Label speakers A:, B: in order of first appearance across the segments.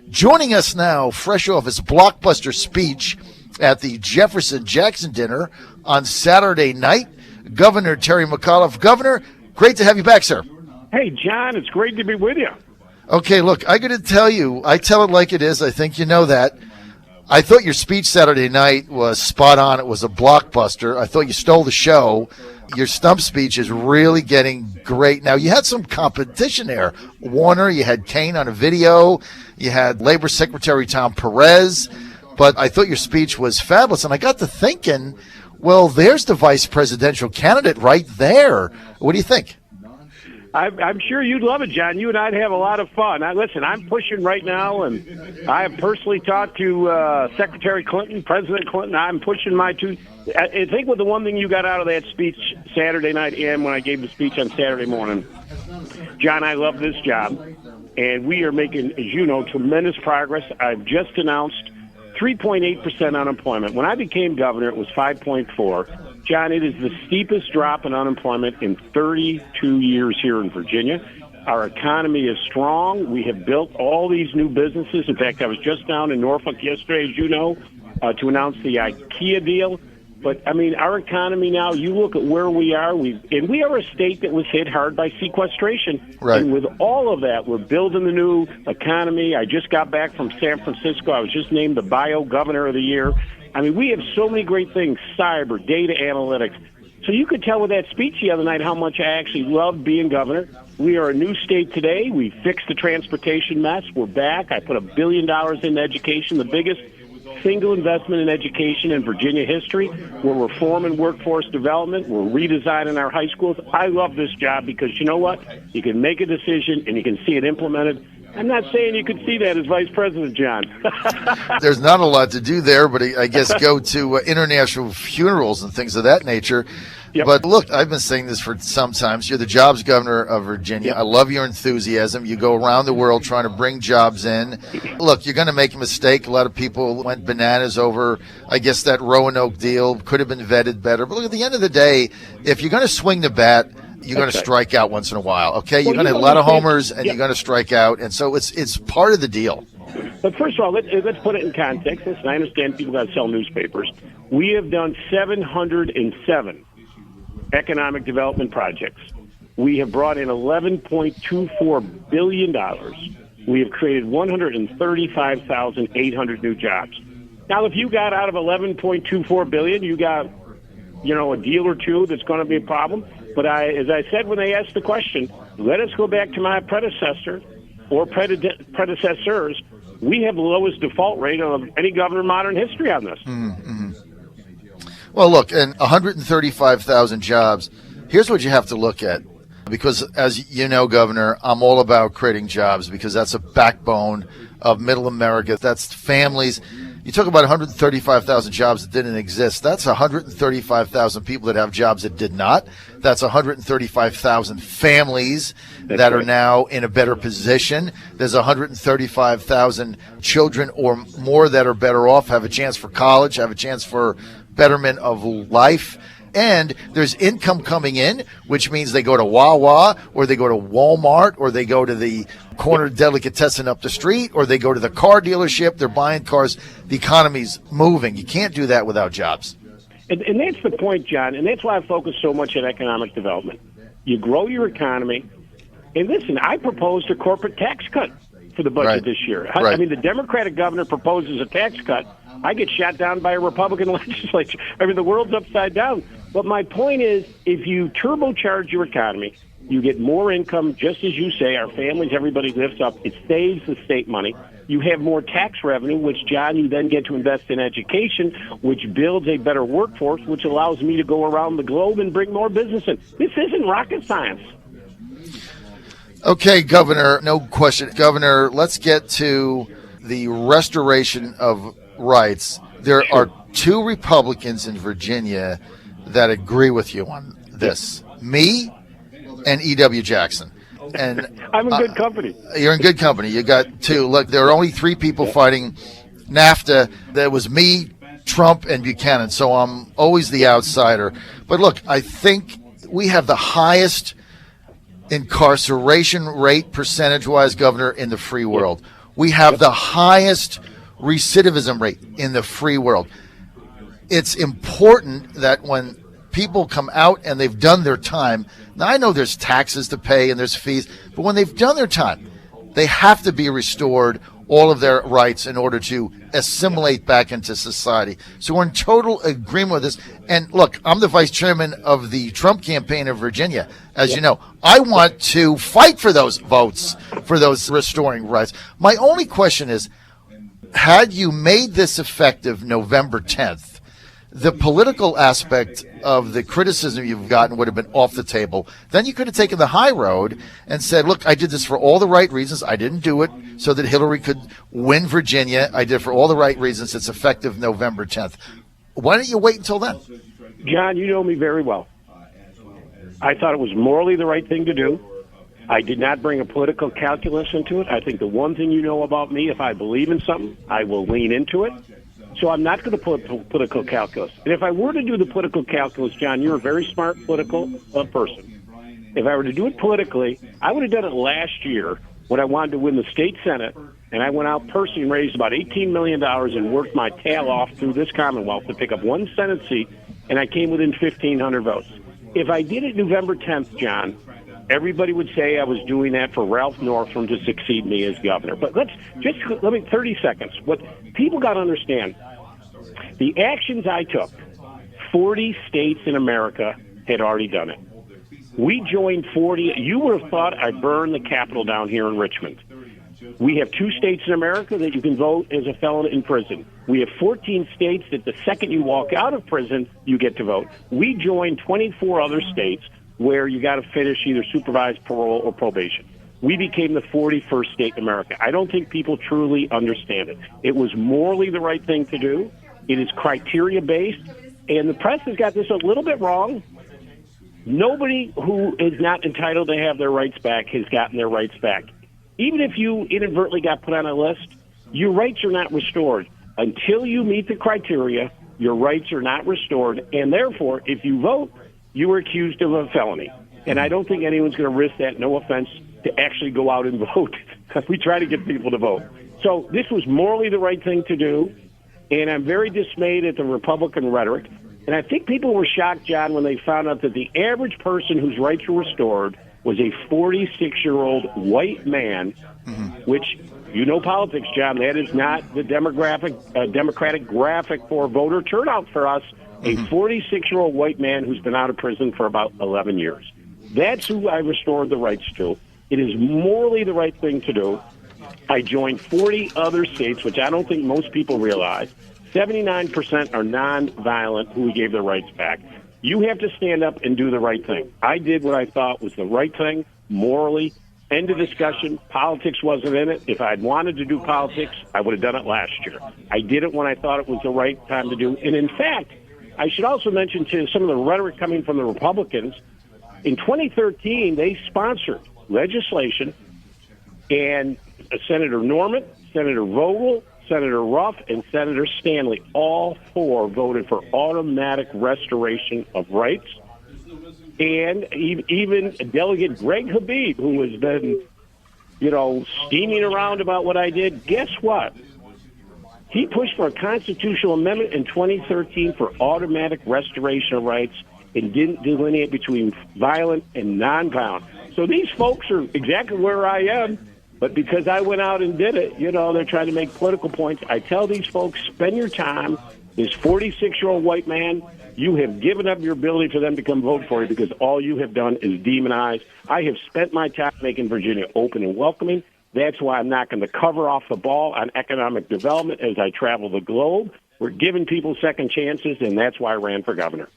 A: Joining us now, fresh off his blockbuster speech at the Jefferson-Jackson dinner on Saturday night, Governor Terry McAullife. Governor, great to have you back, sir.
B: Hey, John, it's great to be with you.
A: Okay, look, I got to tell you, I tell it like it is. I think you know that. I thought your speech Saturday night was spot on. It was a blockbuster. I thought you stole the show. Your stump speech is really getting great. Now, you had some competition there. Warner, you had Kane on a video. You had Labor Secretary Tom Perez. But I thought your speech was fabulous. And I got to thinking, well, there's the vice presidential candidate right there. What do you think?
B: I'm sure you'd love it, John. You and I'd have a lot of fun. Listen, I'm pushing right now, and I have personally talked to Secretary Clinton, President Clinton. I'm pushing my two. I think with the one thing you got out of that speech Saturday night and when I gave the speech on Saturday morning, John, I love this job, and we are making, as you know, tremendous progress. I've just announced 3.8% unemployment. When I became governor, it was 5.4%. John, it is the steepest drop in unemployment in 32 years here in Virginia. Our economy is strong. We have built all these new businesses. In fact, I was just down in Norfolk yesterday, as you know, to announce the IKEA deal. But, I mean, our economy now, you look at where we are, and we are a state that was hit hard by sequestration.
A: Right.
B: And with all of that, we're building the new economy. I just got back from San Francisco. I was just named the Bio Governor of the Year. I mean, we have so many great things, cyber, data analytics. So you could tell with that speech the other night how much I actually loved being governor. We are a new state today. We fixed the transportation mess. We're back. I put $1 billion into education, the biggest single investment in education in Virginia history. We're reforming workforce development. We're redesigning our high schools. I love this job because you know what? You can make a decision and you can see it implemented. I'm not saying you could see that as Vice President, John.
A: There's not a lot to do there, but I guess go to international funerals and things of that nature.
B: Yep.
A: But look, I've been saying this for some times. You're the jobs governor of Virginia.
B: Yep.
A: I love your enthusiasm. You go around the world trying to bring jobs in. Look, you're going to make a mistake. A lot of people went bananas over, I guess, that Roanoke deal. Could have been vetted better. But look, at the end of the day, if you're going to swing the bat, you're going to strike out once in a while, okay? You're going to have a lot of homers, and you're going to strike out. And so it's part of the deal.
B: But first of all, let's put it in context. Listen, I understand people got to sell newspapers. We have done 707 economic development projects. We have brought in $11.24 billion. We have created 135,800 new jobs. Now, if you got out of $11.24 billion, you got, a deal or two that's going to be a problem. But as I said when they asked the question, let us go back to my predecessor or predecessors. We have the lowest default rate of any governor in modern history on this.
A: Mm-hmm. Well, look, and 135,000 jobs, here's what you have to look at. Because, as you know, Governor, I'm all about creating jobs because that's a backbone of middle America. That's families. You talk about 135,000 jobs that didn't exist. That's 135,000 people that have jobs that did not. That's 135,000 families that are now in a better position. There's 135,000 children or more that are better off, have a chance for college, have a chance for betterment of life. And there's income coming in, which means they go to Wawa or they go to Walmart or they go to the corner delicatessen up the street or they go to the car dealership. They're buying cars. The economy's moving. You can't do that without jobs.
B: And that's the point, John, and that's why I focus so much on economic development. You grow your economy. And listen, I proposed a corporate tax cut for the budget this year.
A: Right.
B: I mean, the Democratic governor proposes a tax cut. I get shot down by a Republican legislature. I mean, the world's upside down. But my point is, if you turbocharge your economy, you get more income, just as you say, our families, everybody lifts up. It saves the state money. You have more tax revenue, which, John, you then get to invest in education, which builds a better workforce, which allows me to go around the globe and bring more business in. This isn't rocket science.
A: Okay, Governor, no question. Governor, let's get to the restoration of rights. There are two Republicans in Virginia that agree with you on this. Me and E.W. Jackson. And
B: I'm in good company.
A: You're in good company. You got two. Look, there are only three people fighting NAFTA. That was me, Trump, and Buchanan. So I'm always the outsider. But look, I think we have the highest incarceration rate percentage-wise, Governor, in the free world. We have the highest recidivism rate in the free world. It's important that when people come out and they've done their time, now I know there's taxes to pay and there's fees, but when they've done their time, they have to be restored all of their rights in order to assimilate back into society. So we're in total agreement with this. And look, I'm the vice chairman of the Trump campaign of Virginia. As you know, I want to fight for those votes, for those restoring rights. My only question is, had you made this effective November 10th, the political aspect of the criticism you've gotten would have been off the table. Then you could have taken the high road and said, look, I did this for all the right reasons. I didn't do it so that Hillary could win Virginia. I did it for all the right reasons. It's effective November 10th. Why don't you wait until then?
B: John, you know me very well. I thought it was morally the right thing to do. I did not bring a political calculus into it. I think the one thing you know about me, if I believe in something, I will lean into it. So I'm not going to put political calculus. And if I were to do the political calculus, John, you're a very smart political person. If I were to do it politically, I would have done it last year when I wanted to win the state Senate, and I went out personally and raised about $18 million and worked my tail off through this Commonwealth to pick up one Senate seat, and I came within 1,500 votes. If I did it November 10th, John, everybody would say I was doing that for Ralph Northam to succeed me as governor. But let me 30 seconds. What people got to understand, the actions I took, 40 states in America had already done it. We joined 40. You would have thought I burned the Capitol down here in Richmond. We have 2 states in America that you can vote as a felon in prison. We have 14 states that the second you walk out of prison, you get to vote. We joined 24 other states where you got to finish either supervised parole or probation. We became the 41st state in America. I don't think people truly understand it. It was morally the right thing to do. It is criteria-based, and the press has got this a little bit wrong. Nobody who is not entitled to have their rights back has gotten their rights back. Even if you inadvertently got put on a list, your rights are not restored. Until you meet the criteria, your rights are not restored, and therefore, if you vote, you were accused of a felony. And I don't think anyone's going to risk that, no offense, to actually go out and vote. We try to get people to vote. So this was morally the right thing to do, and I'm very dismayed at the Republican rhetoric. And I think people were shocked, John, when they found out that the average person whose rights were restored was a 46-year-old white man, which, you know politics, John, that is not the Democratic graphic for voter turnout for us. A 46-year-old white man who's been out of prison for about 11 years. That's who I restored the rights to. It is morally the right thing to do. I joined 40 other states, which I don't think most people realize. 79% are nonviolent who we gave their rights back. You have to stand up and do the right thing. I did what I thought was the right thing, morally. End of discussion. Politics wasn't in it. If I'd wanted to do politics, I would have done it last year. I did it when I thought it was the right time to do. And in fact, I should also mention to some of the rhetoric coming from the Republicans, in 2013, they sponsored legislation, and Senator Norman, Senator Vogel, Senator Ruff, and Senator Stanley, all 4 voted for automatic restoration of rights. And even Delegate Greg Habib, who has been, steaming around about what I did, guess what? He pushed for a constitutional amendment in 2013 for automatic restoration of rights and didn't delineate between violent and nonviolent. So these folks are exactly where I am, but because I went out and did it, they're trying to make political points. I tell these folks, spend your time. This 46-year-old white man, you have given up your ability for them to come vote for you because all you have done is demonize. I have spent my time making Virginia open and welcoming. That's why I'm not going to cover off the ball on economic development as I travel the globe. We're giving people second chances, and that's why I ran for governor.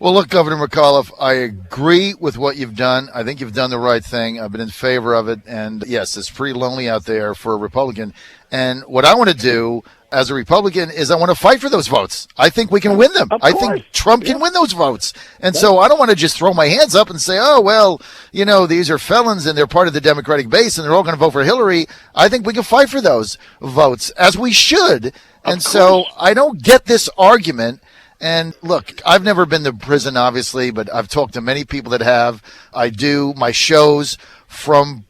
A: Well, look, Governor McAuliffe, I agree with what you've done. I think you've done the right thing. I've been in favor of it. And, yes, it's pretty lonely out there for a Republican. And what I want to do as a Republican is I want to fight for those votes. I think we can win them. I think Trump can win those votes. And so I don't want to just throw my hands up and say, oh, well, these are felons and they're part of the Democratic base and they're all going to vote for Hillary. I think we can fight for those votes, as we should. And so I don't get this argument. And look, I've never been to prison, obviously, but I've talked to many people that have. I do my shows from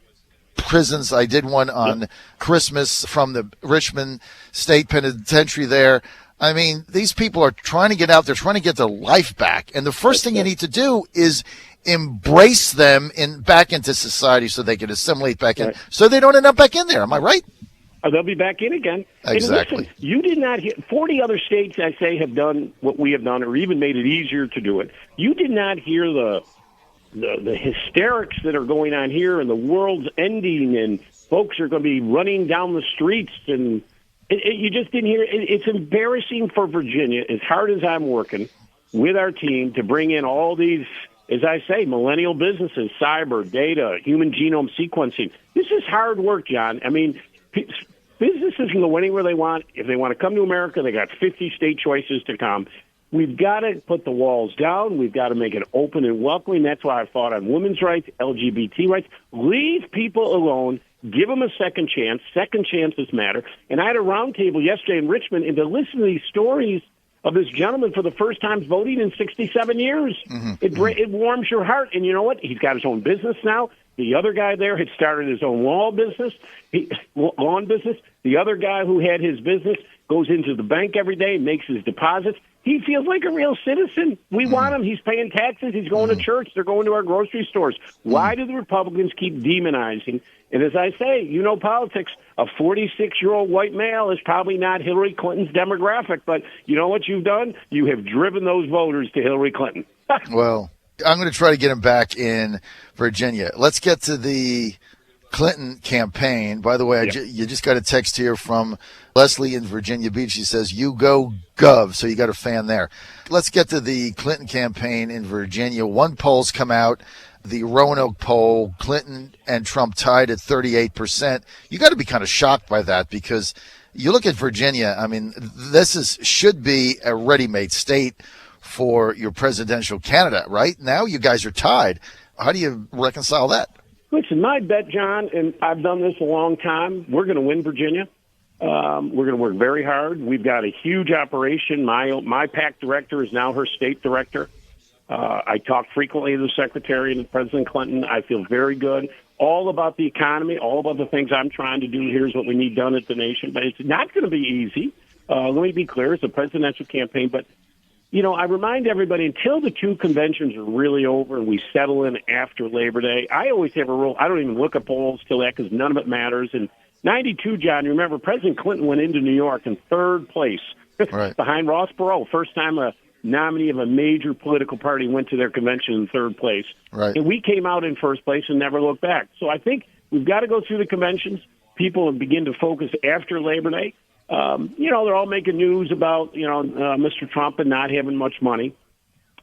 A: prisons. I did one on Christmas from the Richmond State Penitentiary there. I mean, these people are trying to get out. They're trying to get their life back. And the first thing you need to do is embrace them back into society so they can assimilate back in, so they don't end up back in there. Am I right?
B: They'll be back in again.
A: Exactly.
B: And listen, you did not hear 40 other states, I say, have done what we have done, or even made it easier to do it. You did not hear the hysterics that are going on here, and the world's ending, and folks are going to be running down the streets, and you just didn't hear it. It's embarrassing for Virginia, as hard as I'm working with our team, to bring in all these, as I say, millennial businesses, cyber, data, human genome sequencing. This is hard work, John. I mean, businesses can go anywhere they want. If they want to come to America, they got 50 state choices to come. We've got to put the walls down. We've got to make it open and welcoming. That's why I fought on women's rights, LGBT rights. Leave people alone. Give them a second chance. Second chances matter. And I had a roundtable yesterday in Richmond, and to listen to these stories of this gentleman for the first time voting in 67 years, it warms your heart. And you know what? He's got his own business now. The other guy there had started his own lawn business. The other guy who had his business goes into the bank every day, makes his deposits. He feels like a real citizen. We want him. He's paying taxes. He's going to church. They're going to our grocery stores. Why do the Republicans keep demonizing? And as I say, you know politics, a 46-year-old white male is probably not Hillary Clinton's demographic. But you know what you've done? You have driven those voters to Hillary Clinton.
A: Well, I'm going to try to get him back in Virginia. Let's get to the Clinton campaign. By the way, you just got a text here from Leslie in Virginia Beach. She says, "You go Gov." So you got a fan there. Let's get to the Clinton campaign in Virginia. One poll's come out, the Roanoke poll, Clinton and Trump tied at 38%. You got to be kind of shocked by that, because you look at Virginia. I mean, this should be a ready-made state for your presidential candidate. Right now, you guys are tied. How do you reconcile that?
B: Listen, my bet, John, and I've done this a long time, we're going to win Virginia. We're going to work very hard. We've got a huge operation. My PAC director is now her state director. I talk frequently to the secretary and President Clinton. I feel very good. All about the economy, all about the things I'm trying to do. Here's what we need done at the nation. But it's not going to be easy. Let me be clear. It's a presidential campaign. But, you know, I remind everybody, until the two conventions are really over and we settle in after Labor Day, I always have a rule. I don't even look at polls till that, because none of it matters. And 92, John, you remember President Clinton went into New York in third place behind Ross Perot. First time a nominee of a major political party went to their convention in third place.
A: Right.
B: And we came out in first place and never looked back. So I think we've got to go through the conventions. People begin to focus after Labor Day. You know, they're all making news about, Mr. Trump and not having much money.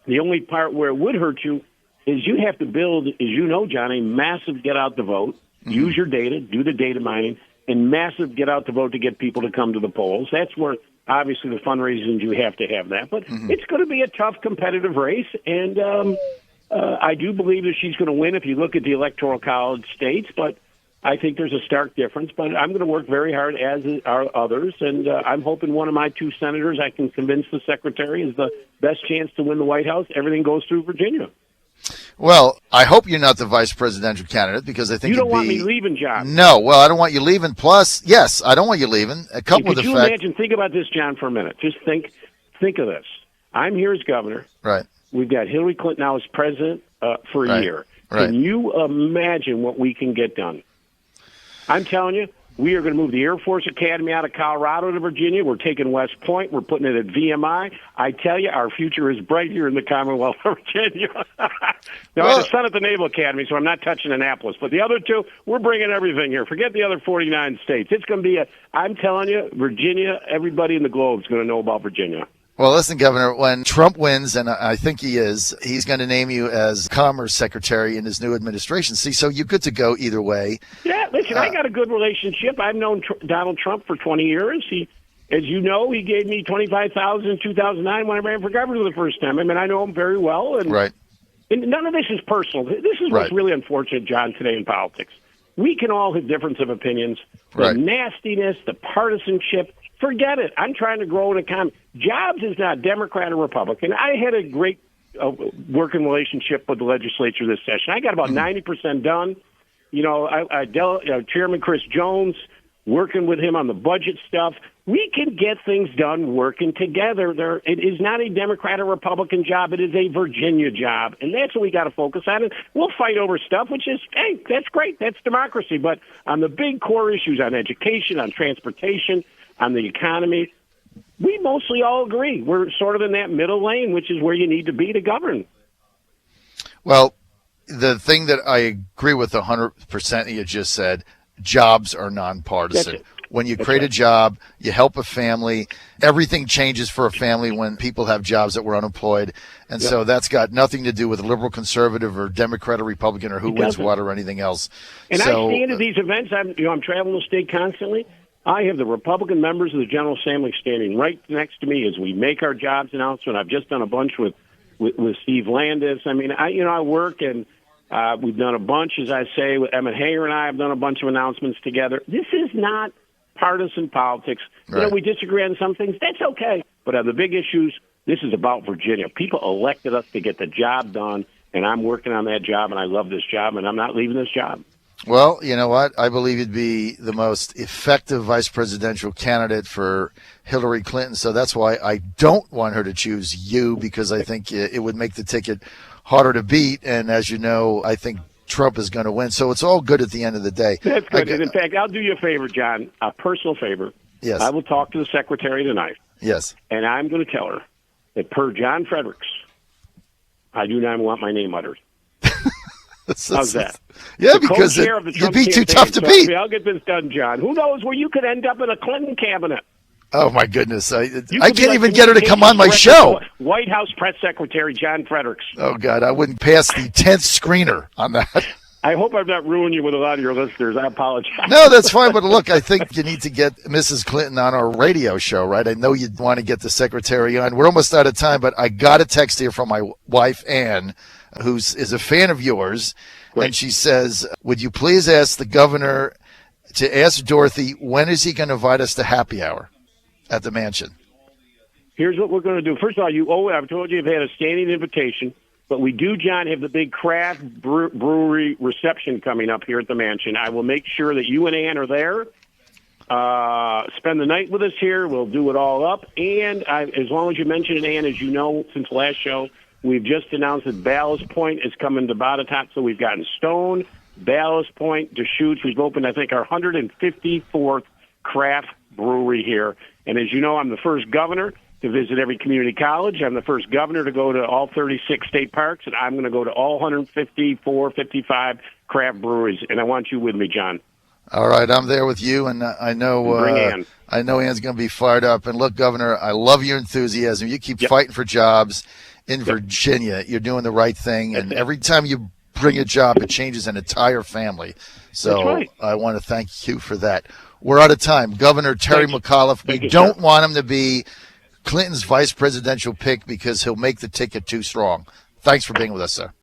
B: The only part where it would hurt you is you have to build, as you know, John, a massive get out the vote, use your data, do the data mining, and massive get out the vote to get people to come to the polls. That's where, obviously, the fundraising, you have to have that. But it's going to be a tough, competitive race, and I do believe that she's going to win if you look at the Electoral College states, but I think there's a stark difference. But I'm going to work very hard, as are others, and I'm hoping one of my two senators I can convince the secretary is the best chance to win the White House. Everything goes through Virginia.
A: Well, I hope you're not the vice presidential candidate, because I think
B: you don't want me leaving, John.
A: No, well, I don't want you leaving. Plus, yes, I don't want you leaving.
B: Could you imagine? Think about this, John, for a minute. Just think of this. I'm here as governor.
A: Right.
B: We've got Hillary Clinton now as president for a year.
A: Right.
B: Can you imagine what we can get done? I'm telling you, we are going to move the Air Force Academy out of Colorado to Virginia. We're taking West Point. We're putting it at VMI. I tell you, our future is bright here in the Commonwealth of Virginia. Now, I have a son at the Naval Academy, so I'm not touching Annapolis. But the other two, we're bringing everything here. Forget the other 49 states. It's going to be I'm telling you, Virginia, everybody in the globe is going to know about Virginia.
A: Well, listen, Governor, when Trump wins, and I think he is, he's going to name you as Commerce Secretary in his new administration. See, so you're good to go either way.
B: Yeah, listen, I got a good relationship. I've known Donald Trump for 20 years. He, as you know, he gave me $25,000 in 2009 when I ran for governor the first time. I mean, I know him very well. And,
A: right.
B: And none of this is personal. This is what's really unfortunate, John, today in politics. We can all have difference of opinions. The nastiness, the partisanship, forget it. I'm trying to grow an economy. Jobs is not Democrat or Republican. I had a great working relationship with the legislature this session. I got about 90% done. Chairman Chris Jones, working with him on the budget stuff. We can get things done working together. It is not a Democrat or Republican job. It is a Virginia job, and that's what we got to focus on. And we'll fight over stuff, which is, hey, that's great. That's democracy. But on the big core issues, on education, on transportation, on the economy, we mostly all agree. We're sort of in that middle lane, which is where you need to be to govern.
A: Well, the thing that I agree with 100% that you just said, jobs are nonpartisan. When you create a job, you help a family. Everything changes for a family when people have jobs that were unemployed. And so that's got nothing to do with liberal, conservative, or Democrat or Republican or who wins what or anything else.
B: And I stand at these events. I'm traveling the state constantly. I have the Republican members of the General Assembly standing right next to me as we make our jobs announcement. I've just done a bunch with Steve Landis. I mean, I work, and we've done a bunch, as I say, with Emmett Hager and I have done a bunch of announcements together. This is not partisan politics.
A: Right.
B: We disagree on some things. That's okay. But on the big issues, this is about Virginia. People elected us to get the job done, and I'm working on that job, and I love this job, and I'm not leaving this job.
A: Well, you know what? I believe you'd be the most effective vice presidential candidate for Hillary Clinton. So that's why I don't want her to choose you, because I think it would make the ticket harder to beat. And as you know, I think Trump is going to win. So it's all good at the end of the day.
B: That's good. And in fact, I'll do you a favor, John, a personal favor.
A: Yes.
B: I will talk to the secretary tonight.
A: Yes.
B: And I'm going to tell her that per John Fredericks, I do not want my name uttered. How's that?
A: Yeah, because you'd be too tough to beat.
B: I'll get this done, John. Who knows where you could end up in a Clinton cabinet?
A: Oh, my goodness. I can't even get her to come on my show.
B: White House Press Secretary John Fredericks.
A: Oh, God, I wouldn't pass the 10th screener on that.
B: I hope I've not ruined you with a lot of your listeners. I apologize.
A: No, that's fine. But look, I think you need to get Mrs. Clinton on our radio show, right? I know you'd want to get the secretary on. We're almost out of time, but I got a text here from my wife, Ann, who is a fan of yours. Right. And she says, would you please ask the governor to ask Dorothy, when is he going to invite us to happy hour at the mansion?
B: Here's what we're going to do. First of all, I've told you you've had a standing invitation. But we do, John, have the big craft brewery reception coming up here at the mansion. I will make sure that you and Ann are there. Spend the night with us here. We'll do it all up. And as long as you mention it, Ann, as you know, since last show, we've just announced that Ballast Point is coming to Botetourt. So we've gotten Stone, Ballast Point, Deschutes. We've opened, I think, our 154th craft brewery here. And as you know, I'm the first governor to visit every community college. I'm the first governor to go to all 36 state parks, and I'm going to go to all 154, 55 craft breweries. And I want you with me, John.
A: All right, I'm there with you, and I know
B: Bring Ann.
A: I know Ann's going to be fired up. And look, Governor, I love your enthusiasm. You keep fighting for jobs in Virginia. You're doing the right thing, and every time you bring a job, it changes an entire family. So
B: right.
A: I want to thank you for that. We're out of time. Governor Terry McAullife, we don't want him to be Clinton's vice presidential pick because he'll make the ticket too strong. Thanks for being with us, sir.